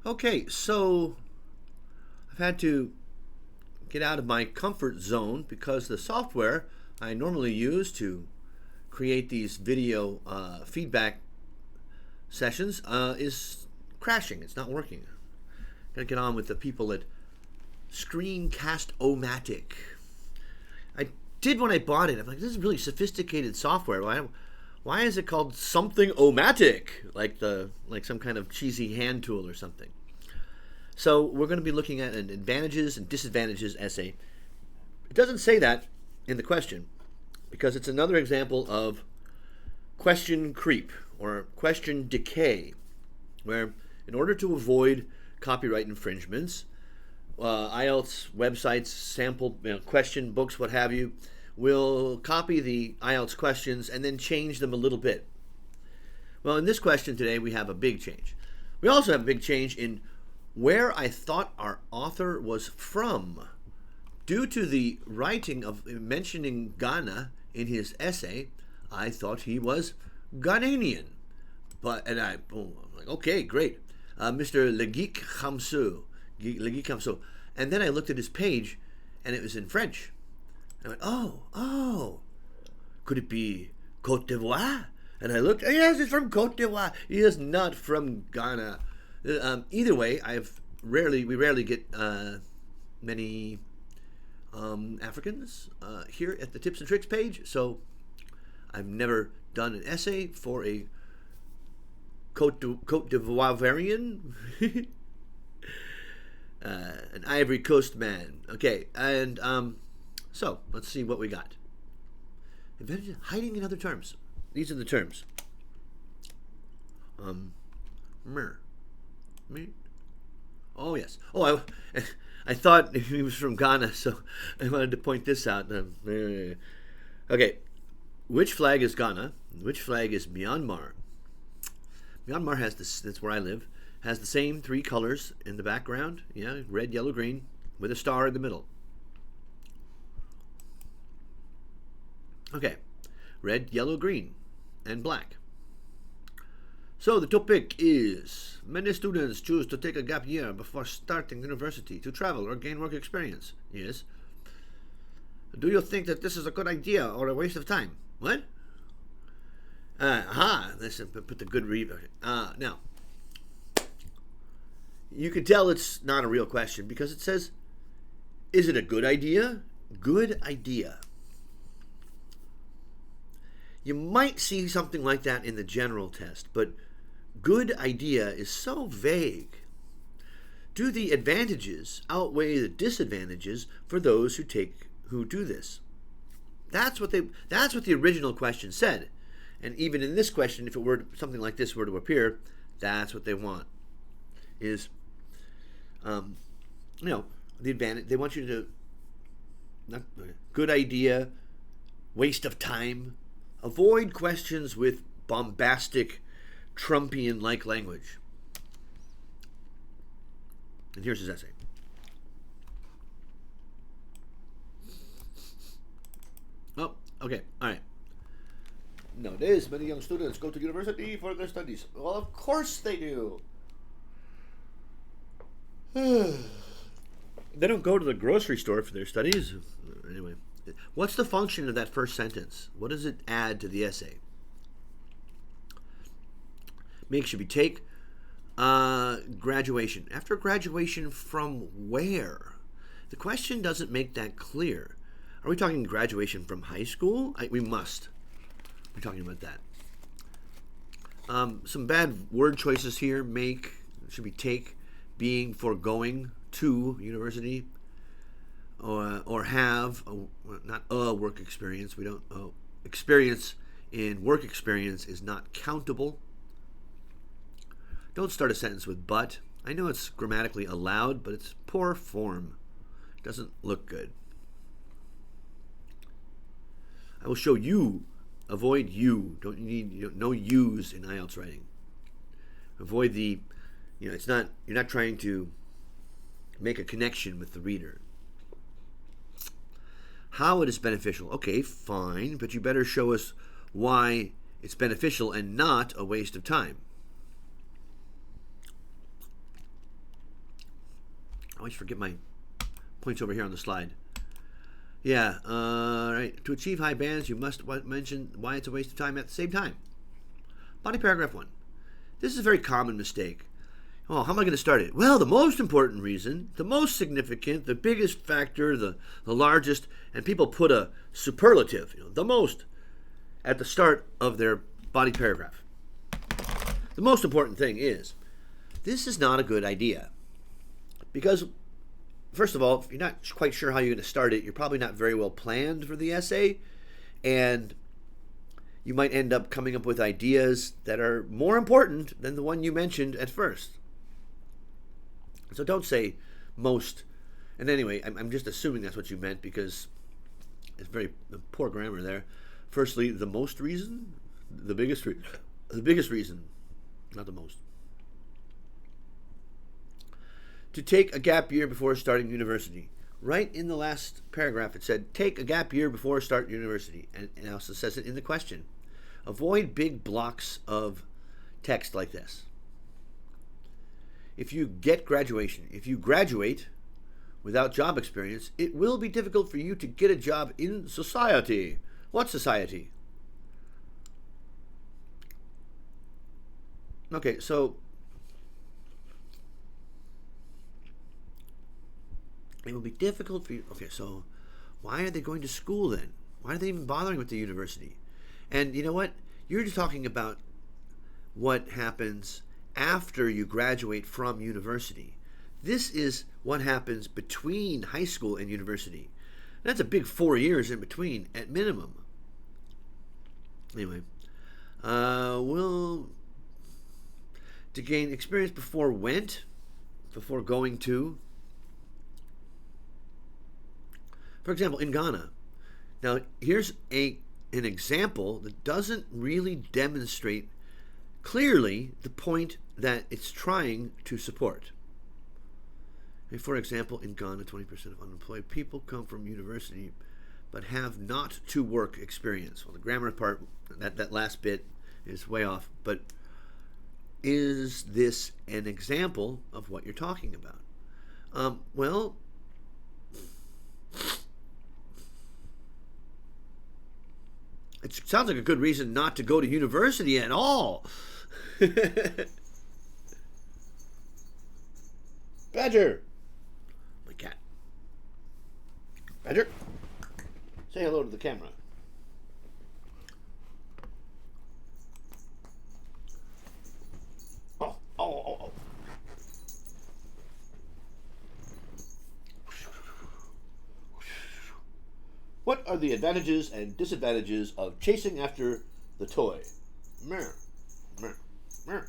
Okay, so I've had to get out of my comfort zone because the software I normally use to create these video feedback sessions is crashing. It's not working. Gotta get on with the people at Screencast-O-Matic. I did when I bought it. I'm like, this is really sophisticated software. Why is it called something O-Matic? Like some kind of cheesy hand tool or something. So we're going to be looking at an advantages and disadvantages essay. It doesn't say that in the question because it's another example of question creep or question decay, where in order to avoid copyright infringements, IELTS websites, sample question books, what have you, will copy the IELTS questions and then change them a little bit. Well, in this question today, we have a big change. We also have a big change in where I thought our author was from. Due to the writing of mentioning Ghana in his essay, I thought he was Ghanaian. I'm like, okay, great. Mr. Legik Khamsu. And then I looked at his page, and it was in French. I went, oh, could it be Côte d'Ivoire? And I looked, yes, he's from Côte d'Ivoire. He is not from Ghana. Either way, we rarely get many Africans here at the Tips and Tricks page, so I've never done an essay for a Côte d'Ivoirian, an Ivory Coast man. Okay, and so let's see what we got. Hiding in other terms. These are the terms. Me? Oh, yes. Oh, I thought he was from Ghana, so I wanted to point this out. Okay. Which flag is Ghana? Which flag is Myanmar? Myanmar has this, that's where I live, has the same three colors in the background. Yeah, red, yellow, green, with a star in the middle. Okay. Red, yellow, green, and black. So the topic is, many students choose to take a gap year before starting university to travel or gain work experience. Yes. Do you think that this is a good idea or a waste of time? What? Listen, put the good read. Now, you can tell it's not a real question because it says, is it a good idea? Good idea. You might see something like that in the general test, but good idea is so vague. Do the advantages outweigh the disadvantages for those who do this? That's what the original question said. And even in this question, if it were something like this were to appear, that's what they want. Is the advantage. They want you to not good idea, waste of time. Avoid questions with bombastic, Trumpian-like language. And here's his essay. Oh, okay, all right. Nowadays, many young students go to university for their studies. Well, of course they do. They don't go to the grocery store for their studies. Anyway, what's the function of that first sentence? What does it add to the essay? Should we take graduation. After graduation from where? The question doesn't make that clear. Are we talking graduation from high school? We must. We're talking about that. Some bad word choices here. Should be take, being, foregoing to university, or have, not a work experience. We don't, experience in work experience is not countable. Don't start a sentence with but. I know it's grammatically allowed, but it's poor form. It doesn't look good. I will show you. Avoid you. Don't need no yous in IELTS writing. Avoid the, it's not. You're not trying to make a connection with the reader. How it is beneficial. Okay, fine, but you better show us why it's beneficial and not a waste of time. I always forget my points over here on the slide. Yeah, right. To achieve high bands, you must mention why it's a waste of time at the same time. Body paragraph 1. This is a very common mistake. Oh, how am I going to start it? Well, the most important reason, the most significant, the biggest factor, the largest, and people put a superlative, the most, at the start of their body paragraph. The most important thing is, this is not a good idea. Because, first of all, if you're not quite sure how you're going to start it, you're probably not very well planned for the essay, and you might end up coming up with ideas that are more important than the one you mentioned at first. So don't say most. And anyway, I'm just assuming that's what you meant because it's very poor grammar there. Firstly, the most reason, the biggest reason, not the most. To take a gap year before starting university. Right in the last paragraph it said, take a gap year before start university. And it also says it in the question. Avoid big blocks of text like this. If you graduate without job experience, it will be difficult for you to get a job in society. What society? Okay, so it will be difficult for you. Okay, so why are they going to school then? Why are they even bothering with the university? And you know what? You're just talking about what happens after you graduate from university. This is what happens between high school and university. That's a big 4 years in between at minimum. Anyway, to gain experience before going to. For example, in Ghana. Now, here's an example that doesn't really demonstrate clearly the point that it's trying to support. For example, in Ghana, 20% of unemployed people come from university but have not to work experience. Well, the grammar part, that last bit is way off, but is this an example of what you're talking about? Well, it sounds like a good reason not to go to university at all. Badger! My cat. Badger, say hello to the camera. Oh. What are the advantages and disadvantages of chasing after the toy? Meow. Meow. Meow.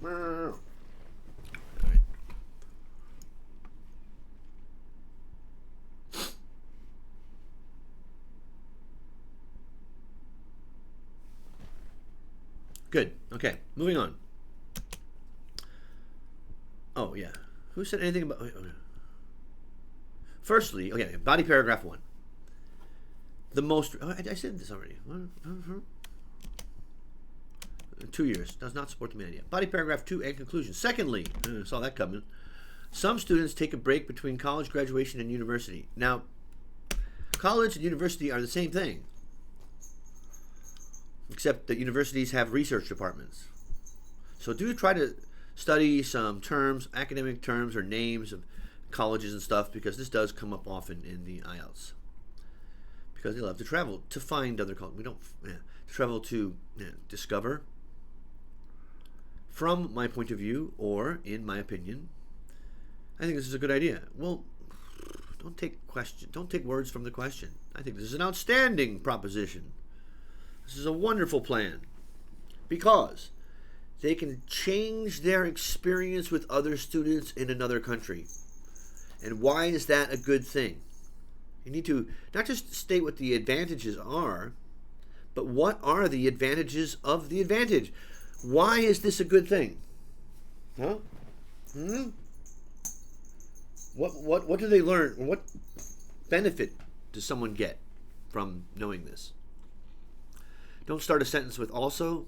Meow. All right. Good. Okay. Moving on. Oh, yeah. Who said anything about... Okay. Firstly, okay, body paragraph 1. The most... Oh, I said this already. 2 years. Does not support the main idea. Body paragraph 2 and conclusion. Secondly, saw that coming. Some students take a break between college graduation and university. Now, college and university are the same thing. Except that universities have research departments. So do try to study some terms, academic terms or names of colleges and stuff, because this does come up often in the IELTS. Because they love to travel to find other colleges. We don't travel to discover. From my point of view, or in my opinion, I think this is a good idea. Well, don't take words from the question. I think this is an outstanding proposition. This is a wonderful plan, because they can change their experience with other students in another country. And why is that a good thing? You need to not just state what the advantages are, but what are the advantages of the advantage? Why is this a good thing? Huh? What do they learn? What benefit does someone get from knowing this? Don't start a sentence with also,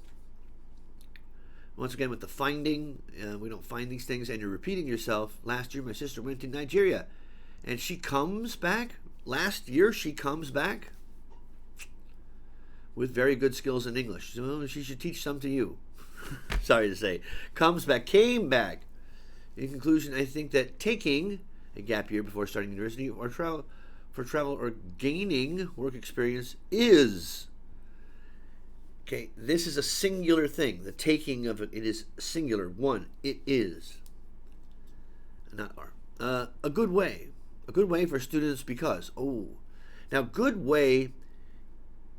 Once again, with the finding, we don't find these things, and you're repeating yourself. Last year, my sister went to Nigeria, and she comes back. Last year, she comes back with very good skills in English. So she should teach some to you. Sorry to say. Came back. In conclusion, I think that taking a gap year before starting university or travel or gaining work experience is, okay, this is a singular thing. The taking of it is singular. One, it is, not are. A good way. A good way for students because, now good way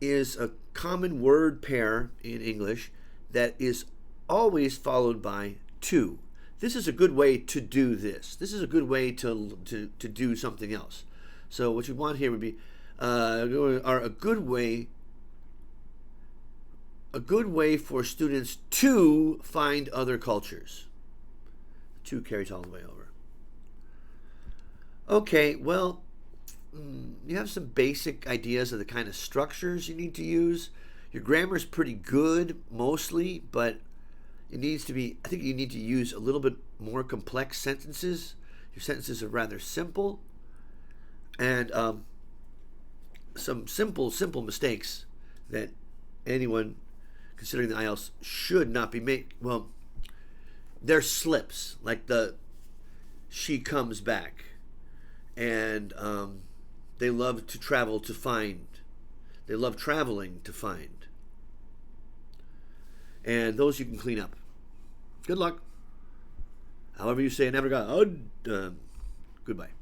is a common word pair in English that is always followed by to. This is a good way to do this. This is a good way to do something else. So what you want here would be a good way for students to find other cultures. To carries all the way over. Okay, well, you have some basic ideas of the kind of structures you need to use. Your grammar is pretty good mostly, but it needs to be, I think you need to use a little bit more complex sentences. Your sentences are rather simple. And some simple mistakes that anyone considering the IELTS should not be made. Well, they're slips, like the she comes back. And they love to travel to find. They love traveling to find. And those you can clean up. Good luck. However you say, never got. Goodbye.